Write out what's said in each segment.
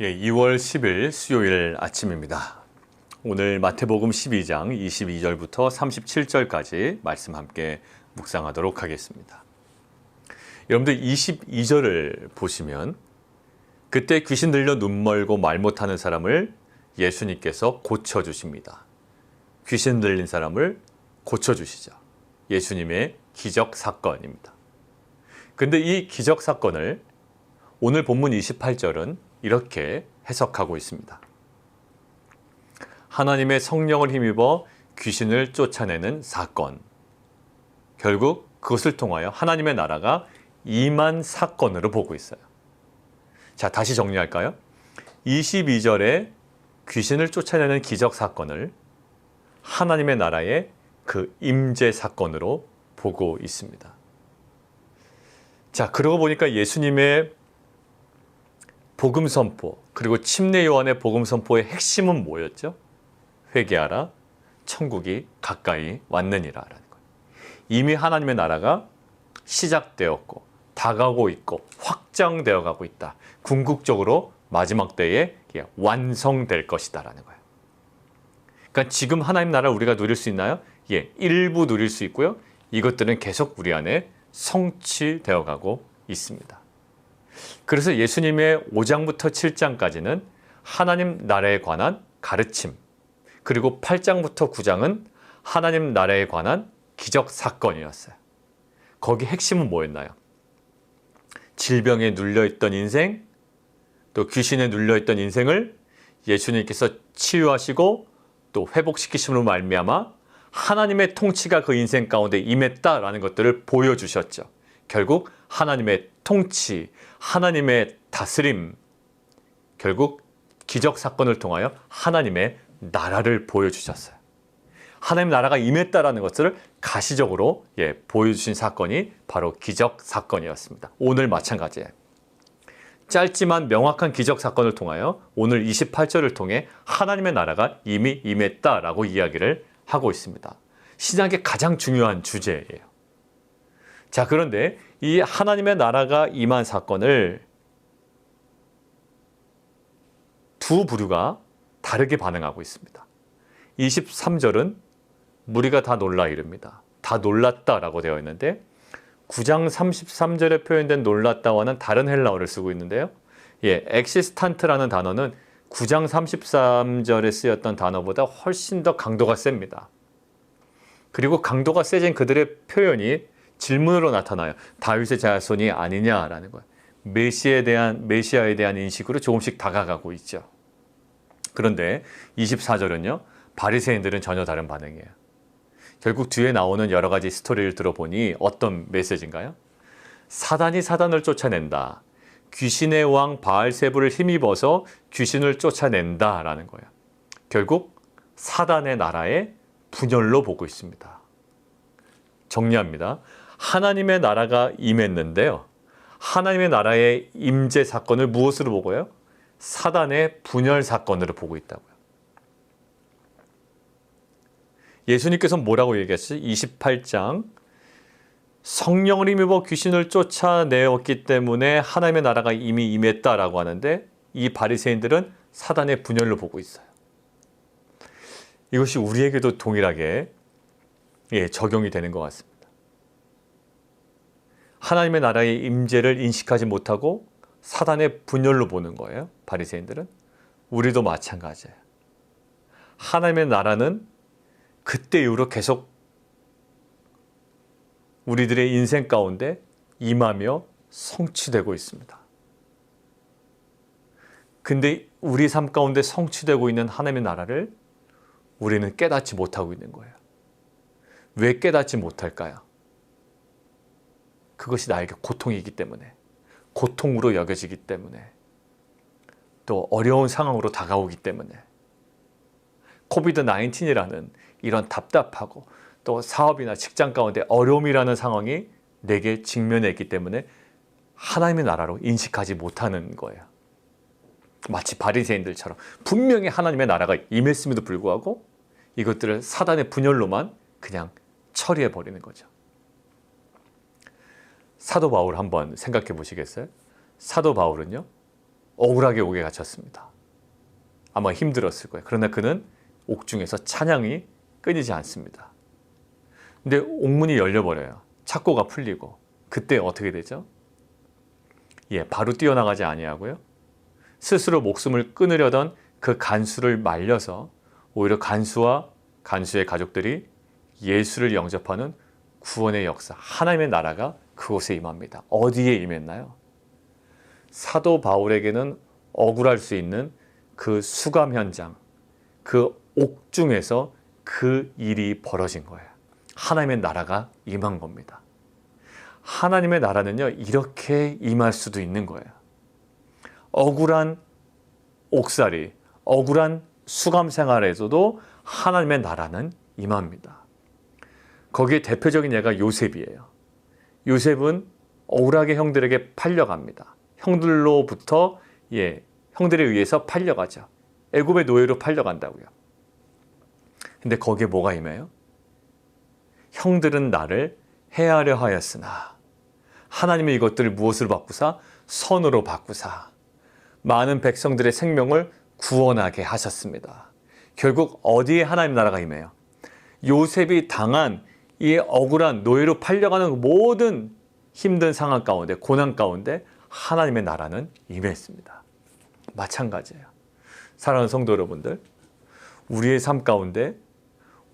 2월 10일 수요일 아침입니다. 오늘 마태복음 12장 22절부터 37절까지 말씀 함께 묵상하도록 하겠습니다. 여러분들 22절을 보시면 그때 귀신 들려 눈 멀고 말 못하는 사람을 예수님께서 고쳐주십니다. 귀신 들린 사람을 고쳐주시죠. 예수님의 기적 사건입니다. 근데 이 기적 사건을 오늘 본문 28절은 이렇게 해석하고 있습니다. 하나님의 성령을 힘입어 귀신을 쫓아내는 사건. 결국 그것을 통하여 하나님의 나라가 임한 사건으로 보고 있어요. 자, 다시 정리할까요? 22절에 귀신을 쫓아내는 기적 사건을 하나님의 나라의 그 임재 사건으로 보고 있습니다. 자, 그러고 보니까 예수님의 복음 선포, 그리고 침례 요한의 복음 선포의 핵심은 뭐였죠? 회개하라, 천국이 가까이 왔느니라라는 거예요. 이미 하나님의 나라가 시작되었고 다가오고 있고 확장되어 가고 있다. 궁극적으로 마지막 때에 완성될 것이다라는 거예요. 그러니까 지금 하나님 나라를 우리가 누릴 수 있나요? 일부 누릴 수 있고요. 이것들은 계속 우리 안에 성취되어 가고 있습니다. 그래서 예수님의 5장부터 7장까지는 하나님 나라에 관한 가르침, 그리고 8장부터 9장은 하나님 나라에 관한 기적 사건이었어요. 거기 핵심은 뭐였나요? 질병에 눌려있던 인생, 또 귀신에 눌려있던 인생을 예수님께서 치유하시고 또 회복시키심으로 말미암아 하나님의 통치가 그 인생 가운데 임했다라는 것들을 보여주셨죠. 결국 하나님의 통치, 하나님의 다스림, 결국 기적 사건을 통하여 하나님의 나라를 보여주셨어요. 하나님 나라가 임했다라는 것을 가시적으로 보여주신 사건이 바로 기적 사건이었습니다. 오늘 마찬가지예요. 짧지만 명확한 기적 사건을 통하여 오늘 28절을 통해 하나님의 나라가 이미 임했다라고 이야기를 하고 있습니다. 신약의 가장 중요한 주제예요. 자, 그런데 이 하나님의 나라가 임한 사건을 두 부류가 다르게 반응하고 있습니다. 23절은 무리가 다 놀라 이릅니다. 다 놀랐다라고 되어 있는데 9장 33절에 표현된 놀랐다와는 다른 헬라어를 쓰고 있는데요. 엑시스탄트라는 단어는 9장 33절에 쓰였던 단어보다 훨씬 더 강도가 셉니다. 그리고 강도가 세진 그들의 표현이 질문으로 나타나요. 다윗의 자손이 아니냐라는 거예요. 메시아에 대한 인식으로 조금씩 다가가고 있죠. 그런데 24절은요. 바리새인들은 전혀 다른 반응이에요. 결국 뒤에 나오는 여러 가지 스토리를 들어보니 어떤 메시지인가요? 사단이 사단을 쫓아낸다. 귀신의 왕 바알세불을 힘입어서 귀신을 쫓아낸다라는 거예요. 결국 사단의 나라의 분열로 보고 있습니다. 정리합니다. 하나님의 나라가 임했는데요. 하나님의 나라의 임재 사건을 무엇으로 보고요? 사단의 분열 사건으로 보고 있다고요. 예수님께서 뭐라고 얘기했어요? 28장 성령을 힘입어 귀신을 쫓아내었기 때문에 하나님의 나라가 이미 임했다라고 하는데 이 바리새인들은 사단의 분열로 보고 있어요. 이것이 우리에게도 동일하게 적용이 되는 것 같습니다. 하나님의 나라의 임재를 인식하지 못하고 사단의 분열로 보는 거예요. 바리새인들은. 우리도 마찬가지예요. 하나님의 나라는 그때 이후로 계속 우리들의 인생 가운데 임하며 성취되고 있습니다. 근데 우리 삶 가운데 성취되고 있는 하나님의 나라를 우리는 깨닫지 못하고 있는 거예요. 왜 깨닫지 못할까요? 그것이 나에게 고통이기 때문에, 고통으로 여겨지기 때문에, 또 어려운 상황으로 다가오기 때문에, 코비드-19이라는 이런 답답하고 또 사업이나 직장 가운데 어려움이라는 상황이 내게 직면해 있기 때문에 하나님의 나라로 인식하지 못하는 거예요. 마치 바리새인들처럼 분명히 하나님의 나라가 임했음에도 불구하고 이것들을 사단의 분열로만 그냥 처리해 버리는 거죠. 사도 바울 한번 생각해 보시겠어요? 사도 바울은요, 억울하게 옥에 갇혔습니다. 아마 힘들었을 거예요. 그러나 그는 옥중에서 찬양이 끊이지 않습니다. 근데 옥문이 열려버려요. 착고가 풀리고. 그때 어떻게 되죠? 바로 뛰어나가지 아니하고요. 스스로 목숨을 끊으려던 그 간수를 말려서 오히려 간수와 간수의 가족들이 예수를 영접하는 구원의 역사, 하나님의 나라가 그곳에 임합니다. 어디에 임했나요? 사도 바울에게는 억울할 수 있는 그 수감 현장, 그 옥중에서 그 일이 벌어진 거예요. 하나님의 나라가 임한 겁니다. 하나님의 나라는요, 이렇게 임할 수도 있는 거예요. 억울한 옥살이, 억울한 수감 생활에서도 하나님의 나라는 임합니다. 거기에 대표적인 예가 요셉이에요. 요셉은 억울하게 형들에게 팔려갑니다. 형들로부터 형들에 의해서 팔려가죠. 애굽의 노예로 팔려간다고요. 근데 거기에 뭐가 임해요? 형들은 나를 해하려 하였으나 하나님의 이것들을 무엇으로 바꾸사? 선으로 바꾸사 많은 백성들의 생명을 구원하게 하셨습니다. 결국 어디에 하나님 나라가 임해요? 요셉이 당한 이 억울한 노예로 팔려가는 모든 힘든 상황 가운데, 고난 가운데 하나님의 나라는 임했습니다. 마찬가지예요. 사랑하는 성도 여러분들, 우리의 삶 가운데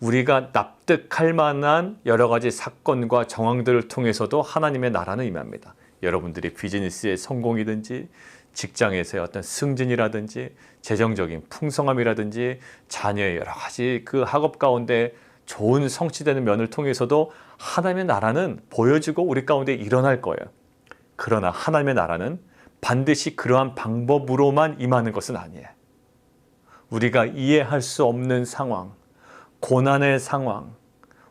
우리가 납득할 만한 여러 가지 사건과 정황들을 통해서도 하나님의 나라는 임합니다. 여러분들이 비즈니스의 성공이든지 직장에서의 어떤 승진이라든지 재정적인 풍성함이라든지 자녀의 여러 가지 그 학업 가운데 좋은 성취되는 면을 통해서도 하나님의 나라는 보여지고 우리 가운데 일어날 거예요. 그러나 하나님의 나라는 반드시 그러한 방법으로만 임하는 것은 아니에요. 우리가 이해할 수 없는 상황, 고난의 상황,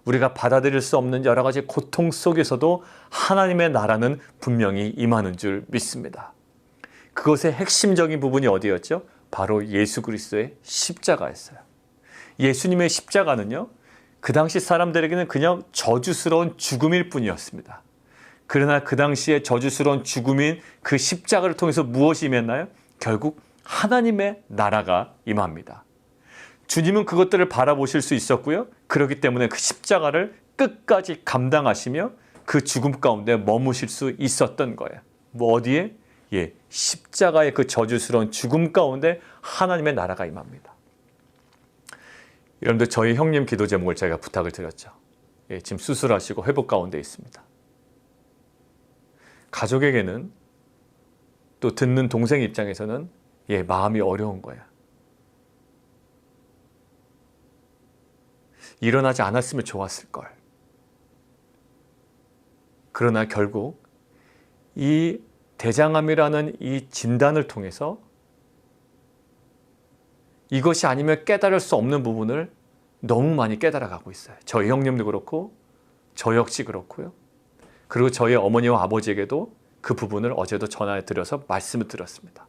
우리가 받아들일 수 없는 여러 가지 고통 속에서도 하나님의 나라는 분명히 임하는 줄 믿습니다. 그것의 핵심적인 부분이 어디였죠? 바로 예수 그리스도의 십자가였어요. 예수님의 십자가는요, 그 당시 사람들에게는 그냥 저주스러운 죽음일 뿐이었습니다. 그러나 그 당시에 저주스러운 죽음인 그 십자가를 통해서 무엇이 임했나요? 결국 하나님의 나라가 임합니다. 주님은 그것들을 바라보실 수 있었고요. 그렇기 때문에 그 십자가를 끝까지 감당하시며 그 죽음 가운데 머무실 수 있었던 거예요. 어디에? 십자가의 그 저주스러운 죽음 가운데 하나님의 나라가 임합니다. 여러분들, 저희 형님 기도 제목을 제가 부탁을 드렸죠. 지금 수술하시고 회복 가운데 있습니다. 가족에게는, 또 듣는 동생 입장에서는 마음이 어려운 거예요. 일어나지 않았으면 좋았을걸. 그러나 결국 이 대장암이라는 이 진단을 통해서 이것이 아니면 깨달을 수 없는 부분을 너무 많이 깨달아가고 있어요. 저희 형님도 그렇고 저 역시 그렇고요. 그리고 저희 어머니와 아버지에게도 그 부분을 어제도 전화해 드려서 말씀을 드렸습니다.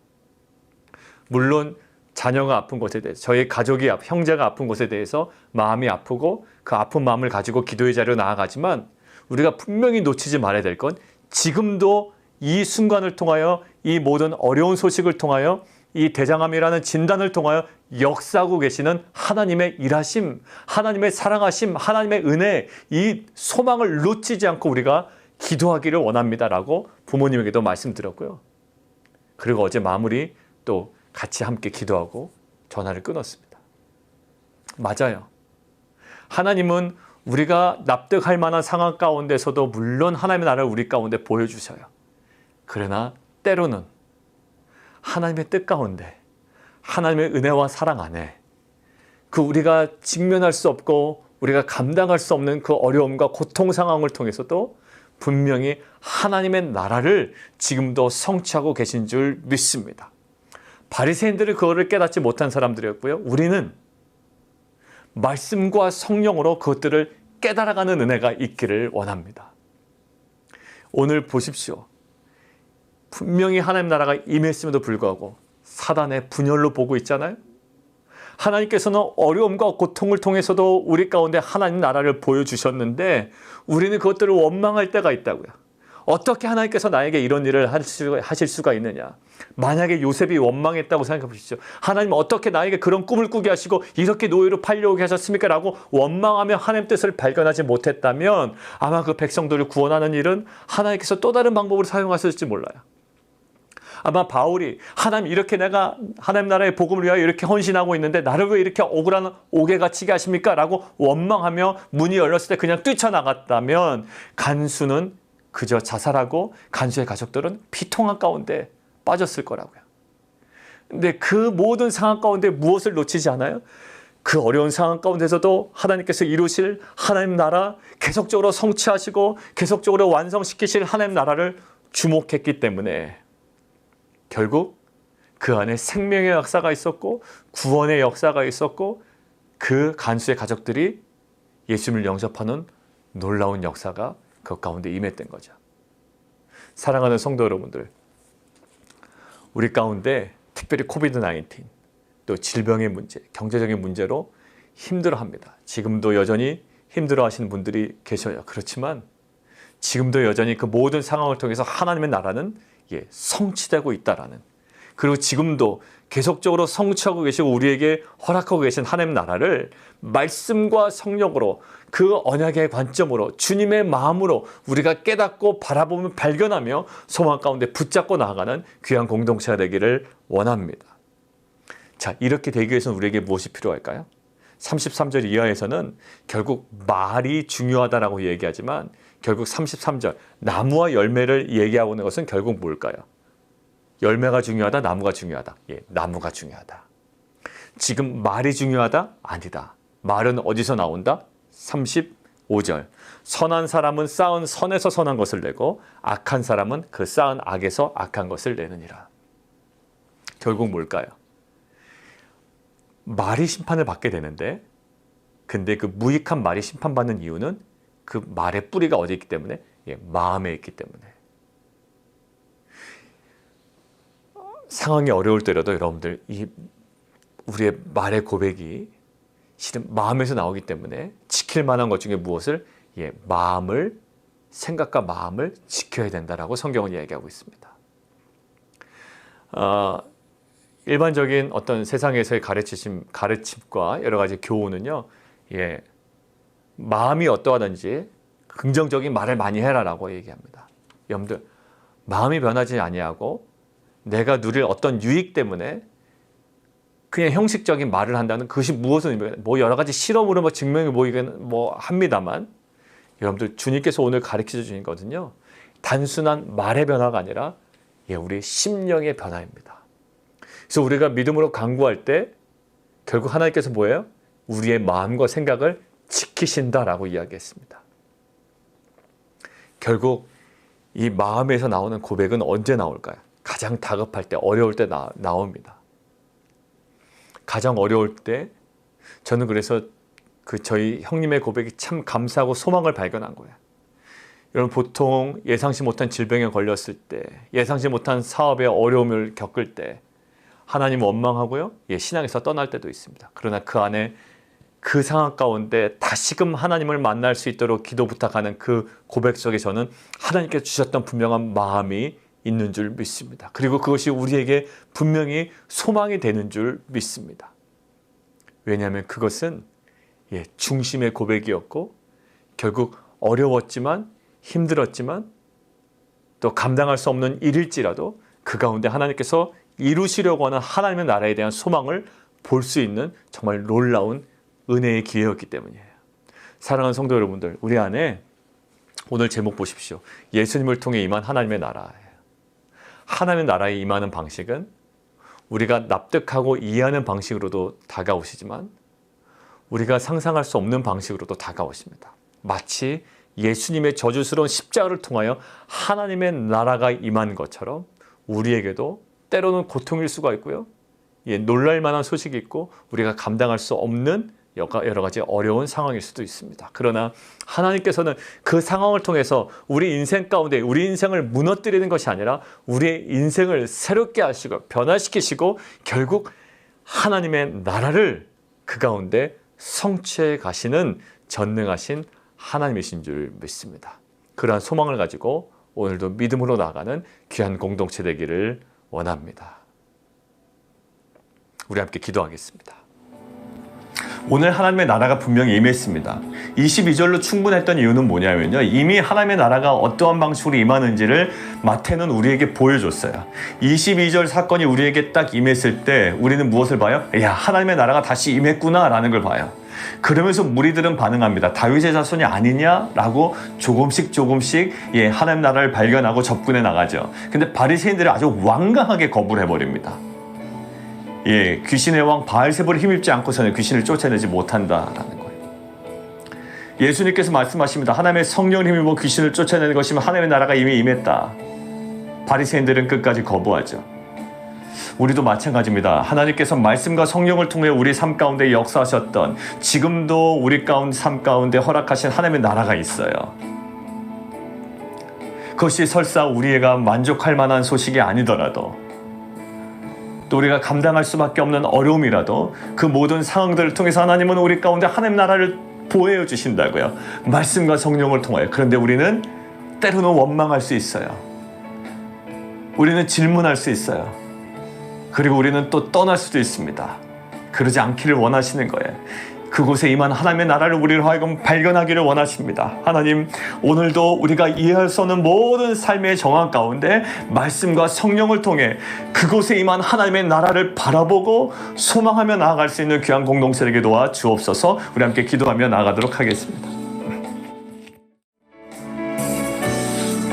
물론 자녀가 아픈 것에 대해서, 저희 가족이, 형제가 아픈 것에 대해서 마음이 아프고 그 아픈 마음을 가지고 기도의 자리로 나아가지만 우리가 분명히 놓치지 말아야 될 건 지금도 이 순간을 통하여, 이 모든 어려운 소식을 통하여, 이 대장암이라는 진단을 통하여 역사하고 계시는 하나님의 일하심, 하나님의 사랑하심, 하나님의 은혜, 이 소망을 놓치지 않고 우리가 기도하기를 원합니다라고 부모님에게도 말씀드렸고요. 그리고 어제 마무리 또 같이 함께 기도하고 전화를 끊었습니다. 맞아요. 하나님은 우리가 납득할 만한 상황 가운데서도 물론 하나님의 나라를 우리 가운데 보여주셔요. 그러나 때로는 하나님의 뜻 가운데, 하나님의 은혜와 사랑 안에 그 우리가 직면할 수 없고 우리가 감당할 수 없는 그 어려움과 고통 상황을 통해서도 분명히 하나님의 나라를 지금도 성취하고 계신 줄 믿습니다. 바리새인들은 그거를 깨닫지 못한 사람들이었고요. 우리는 말씀과 성령으로 그것들을 깨달아가는 은혜가 있기를 원합니다. 오늘 보십시오. 분명히 하나님 나라가 임했음에도 불구하고 사단의 분열로 보고 있잖아요. 하나님께서는 어려움과 고통을 통해서도 우리 가운데 하나님 나라를 보여주셨는데 우리는 그것들을 원망할 때가 있다고요. 어떻게 하나님께서 나에게 이런 일을 하실 수가 있느냐. 만약에 요셉이 원망했다고 생각해 보십시오. 하나님 어떻게 나에게 그런 꿈을 꾸게 하시고 이렇게 노예로 팔려오게 하셨습니까? 라고 원망하며 하나님 뜻을 발견하지 못했다면 아마 그 백성들을 구원하는 일은 하나님께서 또 다른 방법으로 사용하실지 몰라요. 아마 바울이 하나님 이렇게 내가 하나님 나라의 복음을 위하여 이렇게 헌신하고 있는데 나를 왜 이렇게 억울한 옥에 갇히게 하십니까? 라고 원망하며 문이 열렸을 때 그냥 뛰쳐나갔다면 간수는 그저 자살하고 간수의 가족들은 피통한 가운데 빠졌을 거라고요. 근데 그 모든 상황 가운데 무엇을 놓치지 않아요? 그 어려운 상황 가운데서도 하나님께서 이루실 하나님 나라 계속적으로 성취하시고 계속적으로 완성시키실 하나님 나라를 주목했기 때문에 결국 그 안에 생명의 역사가 있었고 구원의 역사가 있었고 그 간수의 가족들이 예수님을 영접하는 놀라운 역사가 그 가운데 임했던 거죠. 사랑하는 성도 여러분들, 우리 가운데 특별히 코비드-19 또 질병의 문제, 경제적인 문제로 힘들어합니다. 지금도 여전히 힘들어하시는 분들이 계셔요. 그렇지만 지금도 여전히 그 모든 상황을 통해서 하나님의 나라는 성취되고 있다라는, 그리고 지금도 계속적으로 성취하고 계시고 우리에게 허락하고 계신 하나님 나라를 말씀과 성령으로 그 언약의 관점으로 주님의 마음으로 우리가 깨닫고 바라보며 발견하며 소망 가운데 붙잡고 나아가는 귀한 공동체가 되기를 원합니다. 자, 이렇게 되기 위해서는 우리에게 무엇이 필요할까요? 33절 이하에서는 결국 말이 중요하다라고 얘기하지만 결국 33절 나무와 열매를 얘기하고 있는 것은 결국 뭘까요? 열매가 중요하다, 나무가 중요하다. 나무가 중요하다. 지금 말이 중요하다? 아니다. 말은 어디서 나온다? 35절. 선한 사람은 쌓은 선에서 선한 것을 내고 악한 사람은 그 쌓은 악에서 악한 것을 내느니라. 결국 뭘까요? 말이 심판을 받게 되는데, 근데 그 무익한 말이 심판받는 이유는 그 말의 뿌리가 어디 있기 때문에? 마음에 있기 때문에. 상황이 어려울 때라도 여러분들 우리의 말의 고백이 실은 마음에서 나오기 때문에 지킬 만한 것 중에 무엇을? 생각과 마음을 지켜야 된다라고 성경은 이야기하고 있습니다. 일반적인 어떤 세상에서의 가르침과 여러 가지 교훈은요, 마음이 어떠하든지 긍정적인 말을 많이 해라라고 얘기합니다. 여러분들, 마음이 변하지 아니하고 내가 누릴 어떤 유익 때문에 그냥 형식적인 말을 한다는 그것이 무엇을 의미하냐? 여러 가지 실험으로 증명이 보이긴 합니다만, 여러분들 주님께서 오늘 가르쳐 주신 것은요, 단순한 말의 변화가 아니라 우리 심령의 변화입니다. 그래서 우리가 믿음으로 간구할 때 결국 하나님께서 뭐예요? 우리의 마음과 생각을 지키신다라고 이야기했습니다. 결국 이 마음에서 나오는 고백은 언제 나올까요? 가장 다급할 때, 어려울 때 나옵니다. 가장 어려울 때 저는 그래서 저희 형님의 고백이 참 감사하고 소망을 발견한 거예요. 여러분, 보통 예상치 못한 질병에 걸렸을 때, 예상치 못한 사업의 어려움을 겪을 때 하나님 원망하고요, 신앙에서 떠날 때도 있습니다. 그러나 그 안에 그 상황 가운데 다시금 하나님을 만날 수 있도록 기도 부탁하는 그 고백 속에 저는 하나님께서 주셨던 분명한 마음이 있는 줄 믿습니다. 그리고 그것이 우리에게 분명히 소망이 되는 줄 믿습니다. 왜냐하면 그것은 중심의 고백이었고 결국 어려웠지만 힘들었지만 또 감당할 수 없는 일일지라도 그 가운데 하나님께서 이루시려고 하는 하나님의 나라에 대한 소망을 볼 수 있는 정말 놀라운 은혜의 기회였기 때문이에요. 사랑하는 성도 여러분들, 우리 안에 오늘 제목 보십시오. 예수님을 통해 임한 하나님의 나라예요. 하나님의 나라에 임하는 방식은 우리가 납득하고 이해하는 방식으로도 다가오시지만 우리가 상상할 수 없는 방식으로도 다가오십니다. 마치 예수님의 저주스러운 십자가를 통하여 하나님의 나라가 임한 것처럼 우리에게도 때로는 고통일 수가 있고요. 놀랄 만한 소식이 있고 우리가 감당할 수 없는 여러 가지 어려운 상황일 수도 있습니다. 그러나 하나님께서는 그 상황을 통해서 우리 인생 가운데 우리 인생을 무너뜨리는 것이 아니라 우리의 인생을 새롭게 하시고 변화시키시고 결국 하나님의 나라를 그 가운데 성취해 가시는 전능하신 하나님이신 줄 믿습니다. 그러한 소망을 가지고 오늘도 믿음으로 나아가는 귀한 공동체 되기를 원합니다. 우리 함께 기도하겠습니다. 오늘 하나님의 나라가 분명히 임했습니다. 22절로 충분했던 이유는 뭐냐면요, 이미 하나님의 나라가 어떠한 방식으로 임하는지를 마태는 우리에게 보여줬어요. 22절 사건이 우리에게 딱 임했을 때 우리는 무엇을 봐요? 야, 하나님의 나라가 다시 임했구나 라는 걸 봐요. 그러면서 무리들은 반응합니다. 다윗의 자손이 아니냐라고 조금씩 하나님 나라를 발견하고 접근해 나가죠. 근데 바리새인들이 아주 완강하게 거부를 해버립니다. 귀신의 왕 바알세불에 힘입지 않고서는 귀신을 쫓아내지 못한다라는 거예요. 예수님께서 말씀하십니다. 하나님의 성령을 힘입어 귀신을 쫓아내는 것이면 하나님의 나라가 이미 임했다. 바리새인들은 끝까지 거부하죠. 우리도 마찬가지입니다. 하나님께서 말씀과 성령을 통해 우리 삶 가운데 역사하셨던, 지금도 우리 삶 가운데 허락하신 하나님의 나라가 있어요. 그것이 설사 우리가 만족할 만한 소식이 아니더라도, 또 우리가 감당할 수밖에 없는 어려움이라도 그 모든 상황들을 통해서 하나님은 우리 가운데 하나님 나라를 보여 주신다고요. 말씀과 성령을 통하여. 그런데 우리는 때로는 원망할 수 있어요. 우리는 질문할 수 있어요. 그리고 우리는 또 떠날 수도 있습니다. 그러지 않기를 원하시는 거예요. 그곳에 임한 하나님의 나라를 우리를 하여금 발견하기를 원하십니다. 하나님, 오늘도 우리가 이해할 수 없는 모든 삶의 정황 가운데 말씀과 성령을 통해 그곳에 임한 하나님의 나라를 바라보고 소망하며 나아갈 수 있는 귀한 공동체에게 도와 주옵소서. 우리 함께 기도하며 나아가도록 하겠습니다.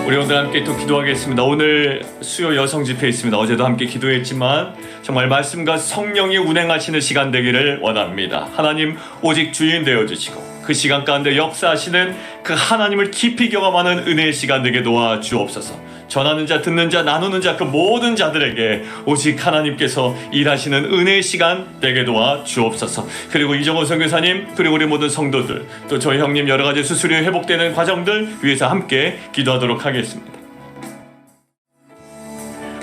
우리 오늘 함께 또 기도하겠습니다. 오늘 수요 여성 집회 있습니다. 어제도 함께 기도했지만 정말 말씀과 성령이 운행하시는 시간 되기를 원합니다. 하나님 오직 주인 되어주시고 그 시간 가운데 역사하시는 그 하나님을 깊이 경험하는 은혜의 시간 되게 도와 주옵소서. 전하는 자, 듣는 자, 나누는 자, 그 모든 자들에게 오직 하나님께서 일하시는 은혜의 시간 되게 도와 주옵소서. 그리고 이정호 선교사님, 그리고 우리 모든 성도들, 또 저희 형님 여러 가지 수술이 회복되는 과정들 위해서 함께 기도하도록 하겠습니다.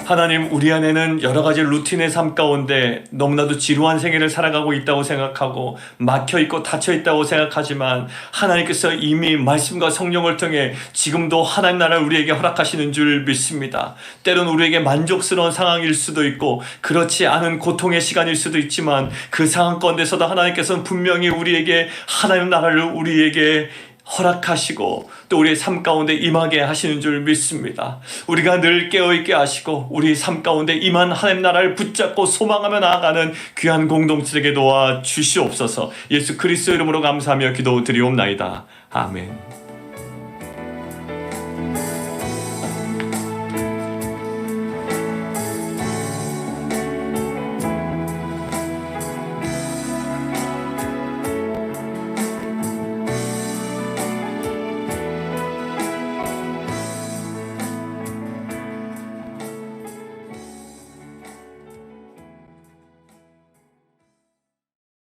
하나님, 우리 안에는 여러 가지 루틴의 삶 가운데 너무나도 지루한 생애를 살아가고 있다고 생각하고 막혀있고 닫혀있다고 생각하지만 하나님께서 이미 말씀과 성령을 통해 지금도 하나님 나라를 우리에게 허락하시는 줄 믿습니다. 때로는 우리에게 만족스러운 상황일 수도 있고 그렇지 않은 고통의 시간일 수도 있지만 그 상황 가운데서도 하나님께서는 분명히 우리에게 하나님 나라를 우리에게 허락하시고 또 우리의 삶 가운데 임하게 하시는 줄 믿습니다. 우리가 늘 깨어있게 하시고 우리 삶 가운데 임한 하나님 나라를 붙잡고 소망하며 나아가는 귀한 공동체에게 도와 주시옵소서. 예수 그리스도 이름으로 감사하며 기도드리옵나이다. 아멘.